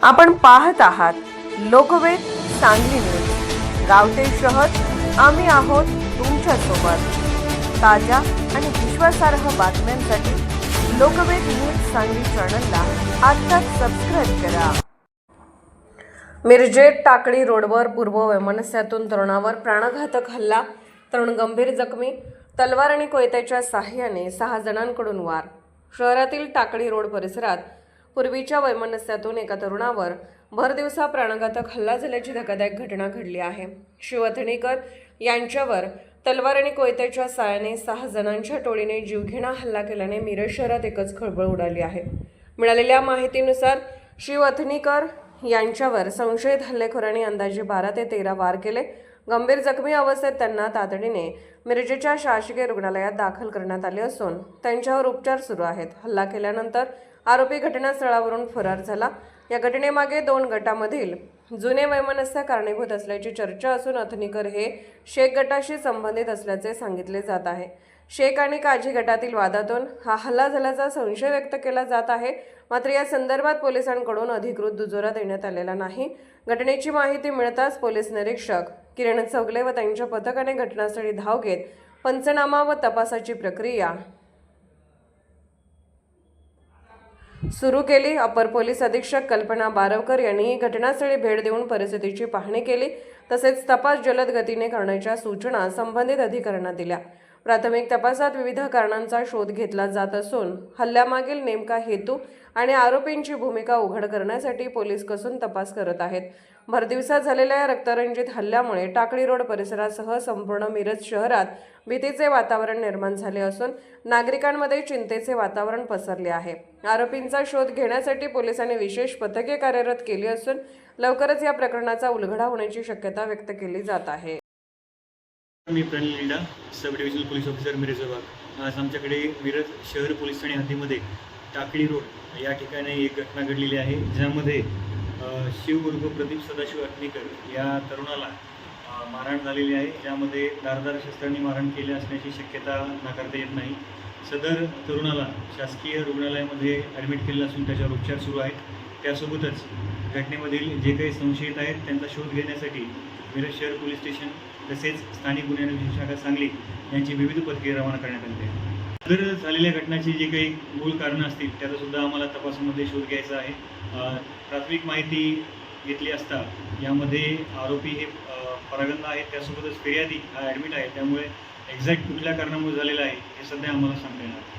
आपण पाहत आहात लोकवेद सांगली न्यूज। गाव ते शहर आम्ही आहोत तुमच्या सोबत। ताज्या आणि विश्वासार्ह बातम्यांसाठी लोकवेद न्यूज सांगली चॅनलला आत्ताच सबस्क्राइब करा। मिरजेत टाकळी रोडवर पूर्व वैमनस्यातून तरुणावर प्राणघातक हल्ला, तरुण गंभीर जखमी, तलवार आणि कोयत्याच्या साहाय्याने 6 जणांकडून वार। शहरातील टाकळी रोड परिसरात पूर्वीच्या वैमनस्यातून एका तरुणावर भरदिवसा प्राणघातक हल्ला झाल्याची धक्कादायक घटना घडली आहे। शिवथणीकर यांच्यावर तलवार आणि कोयत्याच्या साहाय्याने 6 जणांच्या टोळीने जीवघेणा हल्ला केल्याने मिरज शहरात एकच खळबळ उडाली आहे। मिळालेल्या माहितीनुसार शिवथणीकर यांच्यावर संशयित हल्लेखोरांनी अंदाजे 12 ते 13 वार केले। गंभीर जखमी अवस्थेत त्यांना तातडीने मिरजेच्या शासकीय रुग्णालयात दाखल करण्यात आले असून त्यांच्यावर उपचार सुरू आहेत। हल्ला केल्यानंतर आरोपी घटनास्थळावरून फरार झाला। या घटनेमागे 2 गटांमधील जुने वैमनस्य कारणीभूत असल्याची चर्चा असून अथनीकर हे शेख गटाशी संबंधित असल्याचे सांगितले जात आहे। शेख आणि काझी गटातील वादातून हा हल्ला झाल्याचा संशय व्यक्त केला जात आहे। मात्र या संदर्भात पोलिसांकडून अधिकृत दुजोरा देण्यात आलेला नाही। घटनेची माहिती मिळताच पोलीस निरीक्षक किरण चौगले व त्यांच्या पथकाने घटनास्थळी धाव घेत पंचनामा व तपासाची प्रक्रिया सुरू केली। अपर पोलीस अधीक्षक कल्पना बारवकर यांनी घटनास्थळी भेट देऊन परिस्थितीची पाहणी केली, तसेच तपास जलद गतीने करण्याच्या सूचना संबंधित अधिकाऱ्यांना दिल्या। प्राथमिक तपासात विविध कारणांचा शोध घेतला जात असून हल्ल्यामागील नेमका हेतू आणि आरोपींची भूमिका उघड करण्यासाठी पोलीस कसून तपास करत आहेत। भरदिवसा झालेल्या या रक्तरंजित हल्ल्यामुळे टाकळी रोड परिसरासह संपूर्ण मिरज शहरात भीतीचे वातावरण निर्माण झाले असून नागरिकांमध्ये चिंतेचे वातावरण पसरले आहे। आरोपींचा शोध घेण्यासाठी पोलिसांनी विशेष पथके कार्यरत केली असून लवकरच या प्रकरणाचा उलगडा होण्याची शक्यता व्यक्त केली जात आहे। मी Pranil Lida, sub divisional police officer Miraj विभाग। आज आमच्याकडे मिरज शहर पोलीस ठाणे हद्दीमध्ये टाकळी रोड या ठिकाणी एक घटना घडलेली आहे, ज्यामध्ये शिव उर्फ प्रदीप सदाशिव अटणीकर या तरुणाला मारहाण झालेली आहे। ज्यामध्ये धारदार शस्त्रांनी मारहाण केले असण्याची शक्यता नाकारता येत नाही। सदर तरुणाला शासकीय रुग्णालयामध्ये ॲडमिट केलेलं असून त्याच्यावर उपचार सुरू आहेत। त्यासोबतच घटनेमधील जे काही संशयित आहेत त्यांचा शोध घेण्यासाठी मिरज शहर पोलीस स्टेशन तसेच स्थानिक गुन्हे अन्वेषण शाखा सांगली यांची विविध पथके रवाना करण्यात आली आहे। सदर झालेल्या घटनाची जे काही मूळ कारणं असतील त्याचा सुद्धा आम्हाला तपासामध्ये शोध घ्यायचा आहे। प्राथमिक माहिती घेतली असता यामध्ये आरोपी हे परागंदा आहेत, त्यासोबतच फिर्यादी हा ॲडमिट आहे। त्यामुळे एक्झॅक्ट कुठल्या कारणामुळे झालेला आहे हे सध्या आम्हाला सांगता येणार।